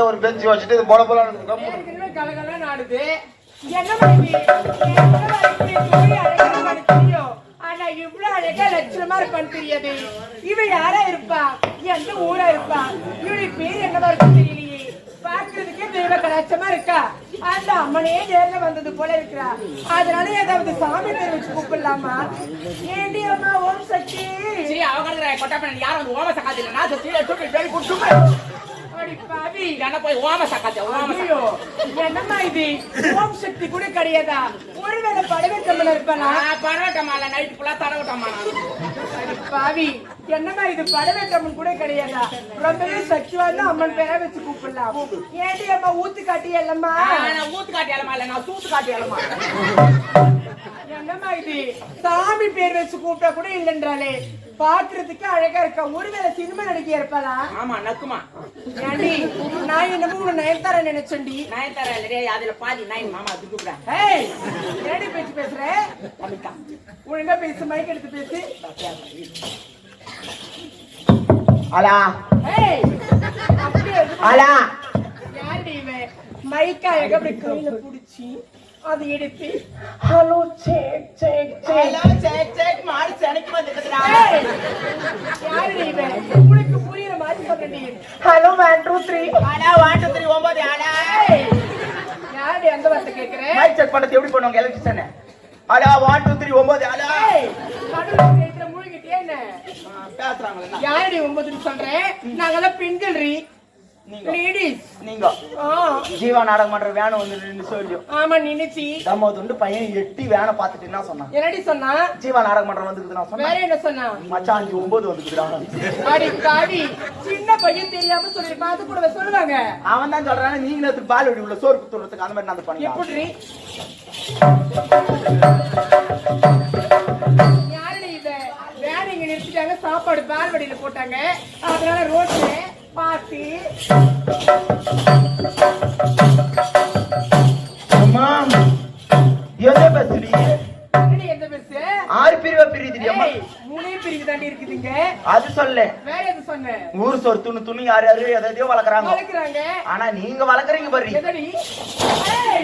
ஒரு பெஞ்ச் வச்சுட்டு போல போல கலகல நாடுது. ஆனா இவ்வளவு அழகா லட்சணமா இருப்பான்னு தெரியாது. இவ யாரா இருப்பா, எந்த ஊரா இருப்பா, இவளுடைய பேர் என்னவா இருக்கும் தெரியலையே. பாக்குறதுக்கே தெய்வ கலாச்சமா இருக்கா. அந்த அம்மனே நேர்ல வந்தது போல இருக்கிறா. அதனால ஏதாவது சாமி பேர் வச்சு கூப்பிடலாமா? ஏண்டி அம்மா ஓம் சக்தி அவங்க கொட்டாப்ப யாரும் வந்து ஓம சக்காது இல்ல நான் சொல்லி என்னம்மா இது ஓம் சக்தி கூட கிடையாதா? ஒருவேளை படவேட்டம்ல இருப்பானா? படவேட்டமால நைட் ஃபுல்லா தடவட்டமா பாவி. என்னம்மா இது படவேட்டம்மன் கூட கிடையாதா? ரொம்பவே சக்திவான அம்மன் பேரை வச்சு கூப்பிடலாம். ஏண்டி அம்மா ஊத்து காட்டி இல்லம்மா? நான் ஊத்து காட்டி இல்லமா இல்ல நான் சூத்து காட்டி இல்லமா. என்னம்மா இது சாமி பேர் வச்சு கூப்பிட்டா கூட இல்லைன்றாலே. பாக்குறதுக்கு அழகா இருக்கா. ஒருவேளை சினிமா நடிகை இருப்பாளா? ஆமா நக்குமா. ஏண்டி நான் என்னமோ உன்னை நயன்தாரா நினைச்சேன்டி. நயன்தாரா இல்லையே அதுல பாதி நயன் மாமா அது கூப்பிட. ஏய் ஏடி பேச்சு பேசுற? ஒழுங்கா பேசு, மைக் எடுத்து பேசு. அலா ஏய் அப்படியே அலா யாருடி இவன்? மைக் அழகா அப்படி கையில புடிச்சி அது எடுத்து hello check check check hello check check மாடி சனைக்கு வந்துட்டடா. யாருடி இவன்? உங்களுக்கு புரியற மாதிரி சொல்றடி. Hello 1 2 3 hello 1 2 3 9 hello. யாருடி அந்த வார்த்தை கேக்குற? மைக் செக் பண்ணது எப்படி பண்ணுவாங்க எலக்ட்ரிஷியன்? Hello 1 2 3 9 hello. கடவுளே கேக்குற மூழ்கிட்டே என்ன பேசுறாங்க. யாருடி 9ன்னு சொல்றேன்? நாங்கெல்லாம் பெண்கள்ரி. லேடிஸ் நீங்க ஜீவா நாடகம் பண்ற வேன் வந்து சொல்லி. ஆமா நினைச்சி நம்ம துண்டு பையன் எட்டி வேனை பார்த்துட்டு என்ன சொன்னான்? என்னடி சொன்னா? ஜீவா நாடகம் பண்ற வந்துக்குது நான் சொன்னேன். வேற என்ன சொன்னா? மச்சான் 9 வந்துக்குதுடா. அடி காடி சின்ன பையன் தெரியாம சொல்லிருப்பா. அது கூட சொல்லுவாங்க. அவன் தான் சொல்றானே நீங்க நேத்து பால் வெடி உள்ள சோறு குத்துறதுக்கு அந்த மாதிரி நான் பண்ணி. எப்படி யாருடி இத? வேற இங்க நிறுத்திட்டாங்க. சாப்பாடு பால் வடியில போட்டாங்க. அதனால ரோட்ல பாத்தி அம்மா எதை பேசுறீ? என்னடி எந்த பேசு? 6 பிரிவா பிரியுதுடி அம்மா. 3 பிரிவு தாண்டி இருக்குதுங்க. அது சொல்ல. வேற எது சொன்ன? ஊர் சோறு துணு யார் யாரு எதையோ வளர்க்குறாங்க. ஆனா நீங்க வளர்க்குறீங்க பாரு. எதடி? ஏய்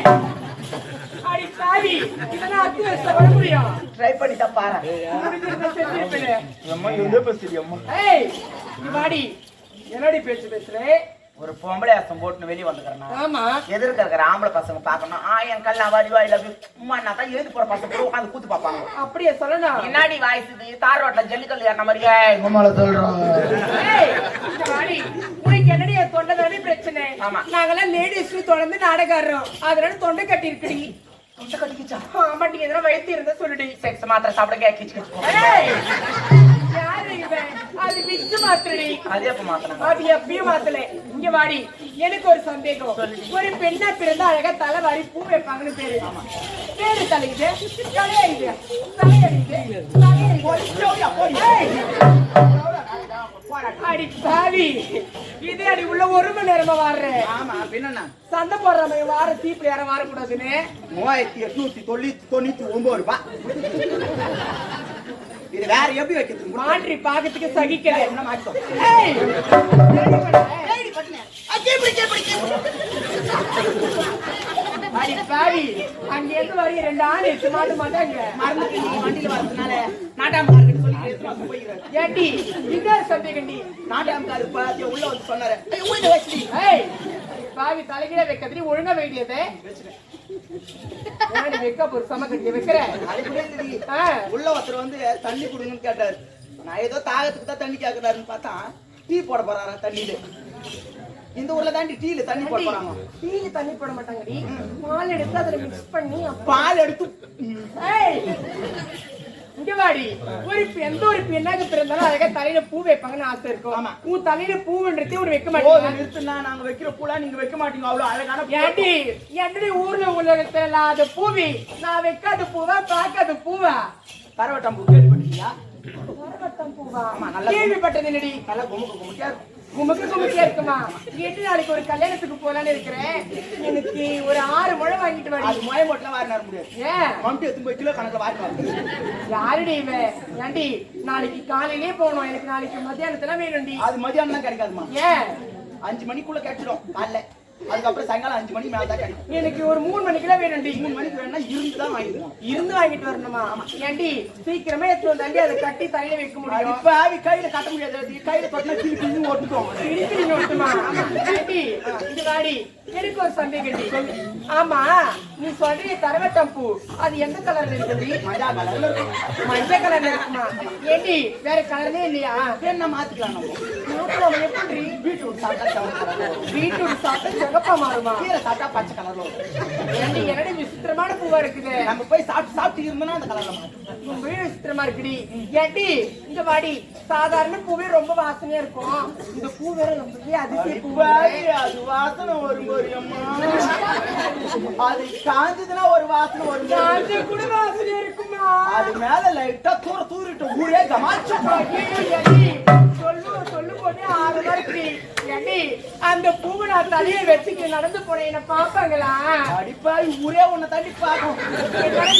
அடி சாவி இதெல்லாம் அத்தி வச்ச வர முடியும். ட்ரை பண்ணி தான் பாரு. முடிஞ்சிருந்தா செஞ்சிருப்பேனே. அம்மா எதை பேசுறீ அம்மா? ஏய் நீ வாடி. என்னடி பேச்சு பேசுற? ஒரு பொம்பளை அசம் போட்டு வெளிய வந்துக்கறனா? ஆமா. எதிர்க்க இருக்கிற ஆம்பளை பசங்க பார்க்கணும். என் கல்ல வாடி ஐ லவ் யூ அம்மா நான் தான் எழுதி போற பசங்க கூட உட்கார்ந்து கூத்து பாப்பாங்க. அப்படியே சொல்லணும். என்னடி வாய்ஸ் தார் ரோட்ல ஜல்லிக்கல்லு ஏறன மாதிரியே உம்மால சொல்றோம். ஏய் வாடி. உனக்கு என்னடி தொண்டை பிரச்சனை? ஆமா. நாங்கலாம் லேடிஸ் தொடர்ந்து நாடகம் ஆடுறோம். அதனால தொண்டை கட்டி இருக்குடி. தொண்டை கட்டிக்கிச்சா? ஆமா நீ எதனா வயித்து இருந்தா சொல்லுடி. செக்ஸ் மாத்திரை சாப்பிட கிச்சு கிச்சு. ஏய் யாரு இவன்? அது விக்ஸ் மாத்திரடி. அதே அப்ப மாத்தணும். அது எப்பயும் மாத்தல. இங்க வாடி. எனக்கு ஒரு சந்தேகம். ஒரு பெண்ணா பிறந்தா அழகா தலை வாரி பூ வைப்பாங்கன்னு பேரு. பேரு தலையுது தலையுது தலையடிது அடி பாவி. இதே அடி உள்ள 1 மணி நேரமா வாடுறேன். ஆமா பின்ன சண்டை போடுற மாதிரி வார தீப்புல யாரும் வாரக்கூடாதுன்னு 3899 ரூபாய். இது வேற எப்படி வைக்கிறது? மாற்றி பாக்கிறதுக்கு சகிக்கல. என்ன மாட்டோம்? ஏய் ஏய் பட்டனே அக்கேப்படி அடி பாவி. அங்க இருந்து வரி 2 ஆள் எட்டு மாட்டாங்க. மறந்துட்டு நீ வண்டியில வரதுனால நாட்டாமக்காரருக்கு சொல்லி எடுத்து போயிடுறேன். ஏண்டி இன்னொரு சந்தேகண்டி. நாட்டாமக்காரர் பாத்தி உள்ள வந்து சொன்னாரு. ஏய் உள்ள வச்சுடி. ஏய் பாவி தலைகீழ வைக்கிறதுக்கு ஒழுங்கா வேண்டியது. ஏன் வைக்க ஒரு சம கட்டி வைக்கிற அதுக்குள்ளே தெரியும். உள்ள ஒருத்தர் வந்து தண்ணி குடுங்கன்னு கேட்டாரு. நான் ஏதோ தாகத்துக்கு தான் தண்ணி கேட்கறாருன்னு பார்த்தா டீ போட போறாரா தண்ணியில. இந்த ஊர்ல தாண்டி டீல தண்ணி போட போறாங்க. டீல தண்ணி போட மாட்டாங்கடி. பால் எடுத்து அதுல மிக்ஸ் பண்ணி பால் எடுத்து இங்க வாடி. ஒரு எந்த ஒரு பெண்ணாக பிறந்தாலும் அழகா தலையில பூ வைப்பாங்கன்னு ஆசை இருக்கும். ஆமா. உன் தலையில பூன்றதே ஒரு வைக்க மாட்டீங்க. நிறுத்துனா நாங்க வைக்கிற பூலாம் நீங்க வைக்க மாட்டீங்க. அவ்வளவு அழகான ஏண்டி என்னடி ஊர்ல உலகத்துல இல்லாத பூவி நான் வைக்காத பூவா பார்க்காத பூவா பரவட்டம் பூ கேள்விப்பட்டீங்களா? பரவட்டம் பூவா ஆமா நல்லா கேள்விப்பட்டது என்னடி நல்லா குமுக்கியா இருக்கும். குமுக்கியா இருக்குமா? 8 நாளைக்கு ஒரு கல்யாணத்துக்கு போலான்னு இருக்கிறேன். எனக்கு ஒரு 6 முழம் வாங்கிட்டு வாடி. அது மொயமோட்டலாம் வாரி நர முடியாது. ஏன் மம்டி எத்தனை கிலோ கணக்குல வாரி நர. யாருடி இவன்? ஏண்டி நாளைக்கு காலையிலே போகணும். எனக்கு நாளைக்கு மத்தியானத்துல வேணும்டி. அது மதியானம் தான் கிடைக்காதுமா. ஏன் 5 மணிக்குள்ள கிடைச்சிடும் காலைல. அதுக்கப்புறம் சாயங்காலம் 5 மணி மேல தான் கிடைக்கும். எனக்கு ஒரு 3 மணிக்கெல்லாம் வேணும்டி. 3 மணிக்கு வேணா இருந்து தான் வாங்கிடுவோம். இருந்து வாங்கிட்டு வரணுமா? ஏண்டி சீக்கிரமே எடுத்து வந்தாண்டி அதை கட்டி தலையில வைக்க முடியும். இப்ப கையில கட்ட முடியாது. கையில கட்டினா திருப்பி ஓட்டுட்டோம். திருப்பி ஓட்டுமா? ஏண்டி இது வாடி. எனக்கு ஒரு சந்தேகம். ஆமா நீ சொல்ற தரவட்டம் பூ அது எந்த கலர்ல இருக்குடி? மஞ்சள் கலர்ல இருக்கும். மஞ்சள் கலர்ல இருக்குமா? ஏண்டி வேற கலர்லே இல்லையா? என்ன மாத்திக்கலாம் நம்ம. மாத்தலாம் எப்படி? பீட்ரூட் சாப்பிட்டா சிவப்பு கலர்ல வரும். பீட்ரூட் சாப்பிட்டா சிவப்பா மாறுமா? கீரை சாப்பிட்டா பச்சை கலர்ல வரும். ஏண்டி என்னடி விசித்திரமான பூவா இருக்குது. நம்ம போய் சாப்பிட்டு இருந்தோம்னா அந்த கலர்ல மாறும். ரொம்ப விசித்திரமா இருக்குடி. ஏண்டி இந்த வாடி சாதாரண பூவே ரொம்ப வாசனையா இருக்கும். இந்த பூ வேற ரொம்ப அதிசய பூ. அது வாசனை வரும். அது காஞ்சதுன்னா ஒரு வாசனை வரும். காஞ்ச கூட வாசனையா இருக்குமா? அது மேல லைட்டா தூரிட்டு ஊரே கமாச்சு. சொல்லு போட்டு 6 நாளைக்கு ஏண்டி அந்த பூவை நான் தலையை வச்சுட்டு நடந்து போனேன். என்ன பாப்பாங்களா? அடிப்பாய் ஊரே உன்னை தள்ளி பாக்கும்.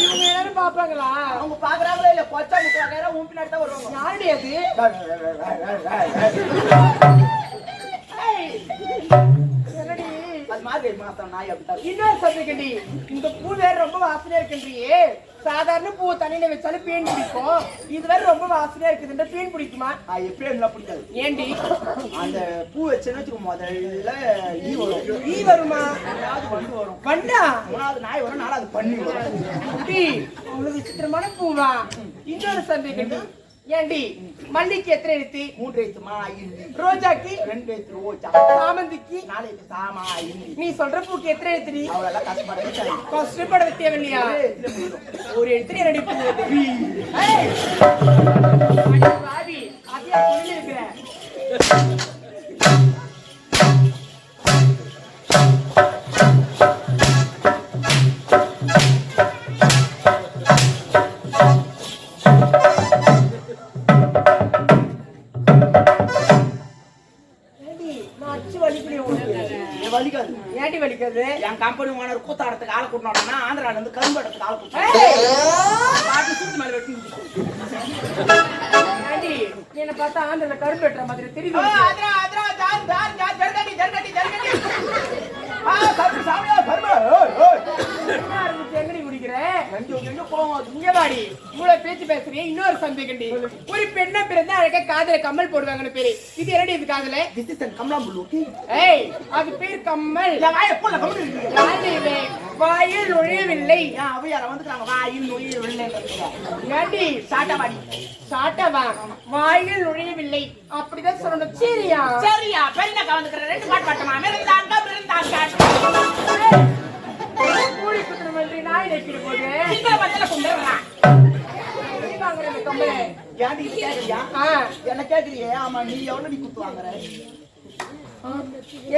இவங்க எல்லாரும் பாப்பாங்களா? அவங்க பாக்குறாங்களா இல்ல கொச்சா முட்டுவாங்க. உன் பின்னாடி தான் வருவாங்க. யாருடி அது? என்னடி அது மாதிரி மாசம் நாய் அப்படித்தான். இன்னொரு சந்தேகடி. இந்த பூ வேற ரொம்ப வாசனையா இருக்குன்றியே. சாதாரண பூ தண்ணியில வச்சாலும் பேன் பிடிக்கும். இது வேற ரொம்ப வாசனையா இருக்குது. பேன் பிடிக்குமா? எப்படி என்ன பிடிக்காது. ஏண்டி அந்த பூ வச்சுன்னு வச்சுக்கோ முதல்ல ஈ வரும். ஈ வருமா? வண்டு வரும். வண்டா? 3வது நாய் வரும். 4வது பண்ணி வரும். அவ்வளவு விசித்திரமான பூவா? இன்னொரு சந்தேகடி. ஏண்டி மல்லிக்கு எத்தனை எழுத்து? 3 எழுத்துமா ஐந்து. ரோஜாக்கு 2 எழுத்து ரோஜா. சாமந்திக்கு 4 எழுத்து சாமா ஐந்து. நீ சொல்ற பூக்கு எத்தனை எழுத்துடி? அவளெல்லாம் கஷ்டப்பட கஷ்டப்பட தேவையில்லையா? ஒரு எழுத்து என்னடி பூ? வாடி அப்படியே புள்ளி இருக்கிற. வலிக்காது. ஏண்டி வலிக்காது? என் கம்பெனி ஓனர் கூத்தாடத்துக்கு ஆளை கூட்டினோம்னா ஆந்திரால இருந்து கரும்பு இடத்துக்கு ஆளை கூட்டினோம். மேல வெட்டி ஏண்டி என்ன பார்த்தா ஆந்திரல கரும்பு வெட்டுற மாதிரி தெரியுது. எங்கடி குடிக்கிற? இங்க வாடி. இவ்வளவு பேச்சு பேசுறீங்க. இன்னொரு சந்தேகண்டி. ஒரு பெண்ணை பிறந்த அழகா காதல கம்மல் போடுவாங்கன்னு பேரு. இது என்னடி இது காதல? ஏய் அது பேர் கம்மல். வாயில் நுழையவில்லை. வாயில் நுழையவில்லை. ஏண்டி சாட்டவாடி சாட்டவா வாயில் நுழையவில்லை அப்படிதான் சொல்லணும். சரியா? சரியா? பெண்ணை கவனிக்கிற 2 பாட்டு பாட்டமா மிருந்தாங்க கூலி குத்துற மாதிரி நாய் நக்கிட்டு போது இந்த மத்தியில கும்பிடுறான். கம்மலே ஏன்டி இது கேக்குறியா? என்ன கேக்குறியே? ஆமா நீ எவ்வளவு நீ குத்து வாங்குற?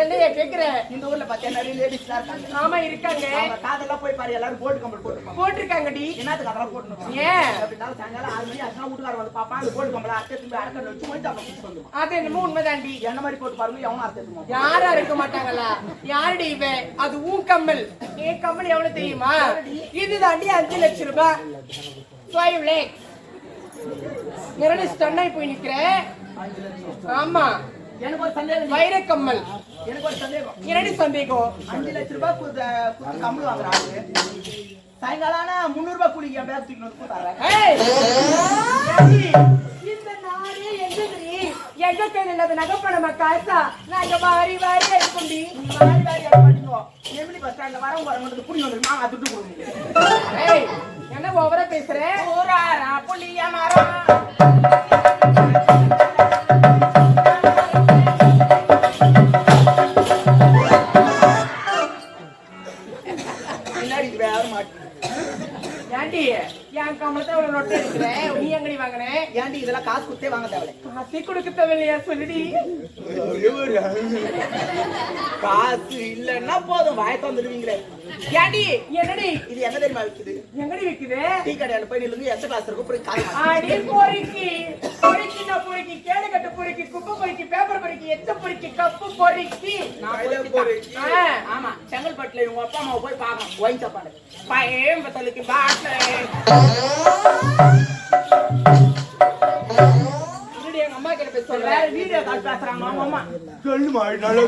என்னைய கேக்குற? இந்த ஊர்ல பாத்தியா நிறைய லேடிஸ் இருக்காங்க. ஆமா இருக்காங்க. காதெல்லாம் போய் பாரு. எல்லாரும் போட்டு கம்பல் போட்டிருக்காங்கடி. என்னத்துக்கு அதெல்லாம் போட்டுருக்கோம்? ஏன் அப்படின்னாலும் சாயங்காலம் 6 மணி ஆச்சுன்னா வீட்டுக்கார வந்து பாப்பா அந்த போட்டு கம்பல அர்த்தம் திரும்பி அடக்க வச்சு போயிட்டு அப்புறம் குடிச்சு வந்துடும். அது என்னமோ உண்மைதாண்டி. என்ன மாதிரி போட்டு பாருங்க எவனும் அர்த்தம் யாரா இருக்க மாட்டாங்களா? யாருடி இவன்? அது ஊன் கம்மல். ஏன் கம்மல் எவ்வளவு தெரியுமா? இதுதாண்டி 5 லட்சம் ரூபாய். 5 lakhs. நிரடி ஸ்டன்னாய் போய் நிக்கிறேன். 5 லட்சம். ஆமா எனக்கு ஒரு சந்தேகம். வைர கம்மல். எனக்கு ஒரு சந்தேகம். என்னடி சந்தேகம்? 5 லட்சம் ரூபாய் குத்து கம்பல் வாங்குறாங்க. சாயங்காலம் 300 ரூபாய் கூலி என் பேக் தூக்கி வந்து போட்டாங்க. இந்த நாடே எங்க எங்க கையில இல்லாத நகைப்பணமா காசா நாங்க வாரி வாரி எடுக்கும்டி. வாரி வாரி எடுக்க மாட்டீங்க. எப்படி பஸ் ஸ்டாண்ட்ல வரவங்க புடி வந்துருமா துட்டு கொடுங்க. ஏய் என்ன ஓவரா பேசுற? ஊராரா புளிய மரம் பின்னாடி வேற மாட்டேன். ஏண்டி என் கமலத்தை ஒரு நொட்டை எடுக்கிறேன், நீ எங்கடி வாங்கின? ஏன்டி இதெல்லாம் காசு கொடுத்தே வாங்க தேவை. காசை கொடுக்க தேவையில்லையா சொல்லுடி. காசு இல்லன்னா போதும் வாய தந்துடுவீங்களே. ஏன்டி என்னடி இது என்ன தெரியுமா விக்குது? எங்கடி விக்குது? டீ கடையில போய் நில்லுங்க, எந்த கிளாஸ் இருக்கும் போய் காசு அடி பொறுக்கி பொறுக்கினா பொறுக்கி, கேடு கட்டு பொறுக்கி, குப்பை பொறுக்கி, பேப்பர் பொறுக்கி, எச்ச பொறுக்கி, கப்பு பொறுக்கி. நான் பொறுக்கி. ஆமா, செங்கல்பட்டுல இவங்க அப்பா அம்மாவை போய் பார்க்கணும். ஒயின் சாப்பாடு பயம்பத்தலுக்கு பாட்டு எங்க அம்மா கிட்ட போய் சொல்றேன். வீடியோ கால் பேசுறாங்க. ஆமா சொல்லுமா நல்லா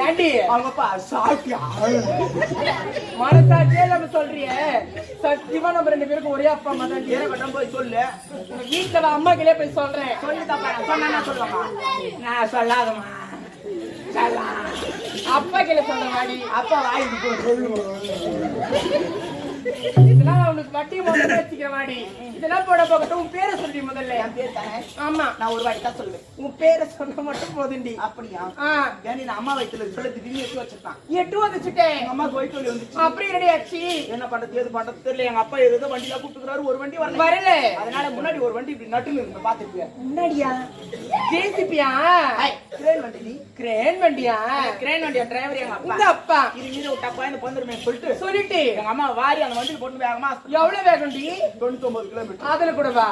ஏண்டி அவங்கப்பா சாப்பிட்டியா மனசாட்சியே நம்ம சொல்றிய சத்தியமா நம்ம 2 பேருக்கும் ஒரே அப்பா அம்மா தான். ஏன் போய் சொல்லு. வீட்டுல அம்மா கிட்டே போய் சொல்றேன். சொல்லிட்டாப்பா சொன்னா சொல்லுவாங்க. நான் சொல்லாதம்மா அப்பா கிட்ட சொல்றேன் வாடி. அப்பா வாங்கி போய் சொல்லுமா. இதெல்லாம் அவனுக்கு வட்டி முதல்ல வச்சுக்கிறேன் வாடி. இதெல்லாம் போட போகட்டும். உன் பேரை சொல்லி முதல்ல. என் பேர் தானே. ஆமா நான் ஒரு வாட்டி தான் சொல்லுவேன். உன் பேரை சொன்ன மட்டும் போதுண்டி. அப்படியா? ஏன் நான் அம்மா வயிற்றுல சொல்லி திடீர்னு எடுத்து வச்சிருக்கான். 8 வந்துச்சுட்டேன். எங்க அம்மா வயிற்று வலி வந்துச்சு. அப்படி ரெடி ஆச்சு. என்ன பண்றது ஏது பண்றது தெரியல. எங்க அப்பா ஏதோ வண்டியில கூப்பிட்டுக்கிறாரு. ஒரு வண்டி வரல. அதனால முன்னாடி ஒரு வண்டி இப்படி நட்டுன்னு இருந்து பாத்துருக்கேன். முன்னாடியா? ஜேசிபியா? கிரேன் வண்டி. நீ கிரேன் வண்டியா? கிரேன் வண்டியா டிரைவர் எங்க அப்பா. இந்த அப்பா இது மீது விட்டா கோயந்து வந்துருமே சொல்லிட்டு எங்க அம்மா வாரி அந்த வண்டியில் போட்டு வேகமா எவ்வளவு வேகம்டி? 99 கிலோமீட்டர். அதுல கூட வா.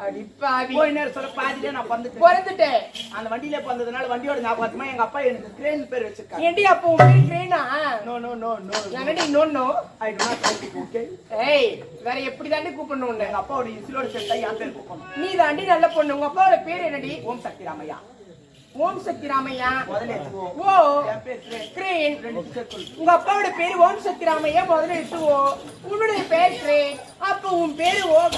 அடிப்பாவி. போய் நேரம் சொல்ல பாதியிலே நான் பிறந்துட்டேன். அந்த வண்டியில வந்ததுனால வண்டியோட ஞாபகமா எங்க அப்பா எனக்கு கிரேன் பேர் வச்சிருக்காங்க. ஏண்டி அப்போ உன் பேர் கிரேனா? No no no no. என்னடி no no? I do not like it. Okay. ஏய் வேற எப்படி தாண்டி கூப்பிடணும் உன்னை? எங்க அப்பாவோட இன்சிலோட சேர்த்தா என் பேர் கூப்பிடணும். நீ தாண்டி நல்ல பொண்ணு. உங்க அப்பாவோட பேர் என்னடி? ஓம் சக்தி ராமையா. ஓம் சக்தி ராமையா. முதல்ல எடுத்துவோம். ஓ என் பேர் கிரேன். ரெண்டு சேர்த்து. உங்க அப்பாவோட பேரு ஓம் சக்தி ராமையா. முதல்ல எடுத்துவோ. உன்னுடைய பேர் கிரேன். அப்ப உன் பேரு ஓம்.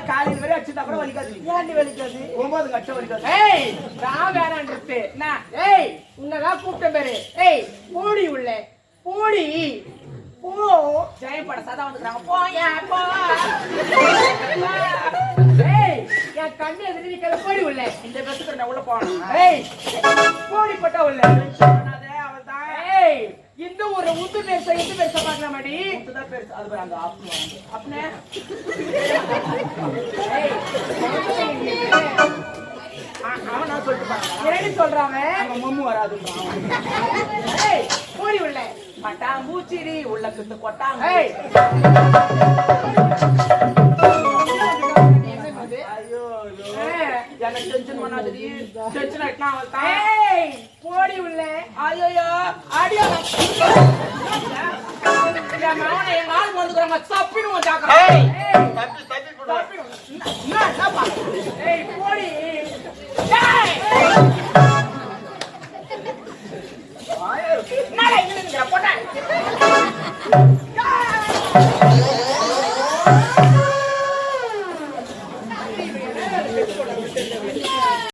காலையில் வரை அடிச்சுட்டா கூட வலிக்காது. ஏண்டி வலிக்காது? 9 கட்சம் வலிக்காது. ஏய் நான் வேணான்றது. ஏய் உன்னதான் கூப்பிட்ட பேரு. ஏய் போடி உள்ள போடி போ. ஜெயப்பட சதா வந்துக்கிறாங்க. போயா போ. ஏய் என் கண்ணு எதிரி நிக்கிற போடி உள்ள. இந்த பஸ்ஸுக்கு நான் உள்ள போறேன். ஏய் போடி பட்டா உள்ள. சொன்னாதே அவள்தான். ஏய் இந்த ஒரு உந்து பேச இந்த பேச பார்க்கலாமாடி? இதுதான் பேர். அது பேர் அந்த ஆப்னு வாங்க. அப்பனே ஏய் அவன் நான் சொல்லிட்டு பாருங்க. என்னடி சொல்றாங்க? அவங்க மம்மு வராதுன்றான். ஏய் போடி உள்ள. பட்டாம்பூச்சிரி உள்ள கிட்ட கொட்டாங்க. ஏய் ஐயோ எனக்கு டென்ஷன் பண்ணாதடி. டென்ஷன் ஆயிட்டா அவள் தான். ஏய் போடி உள்ள. ஐயோ ஆடியோ என் மகனை எங்க ஆள் வந்துக்கிறாங்க. தப்பிடுவோம் ஜாக்கிரதை. ஏய் போடி. என்னடா இங்க போட்டேன்.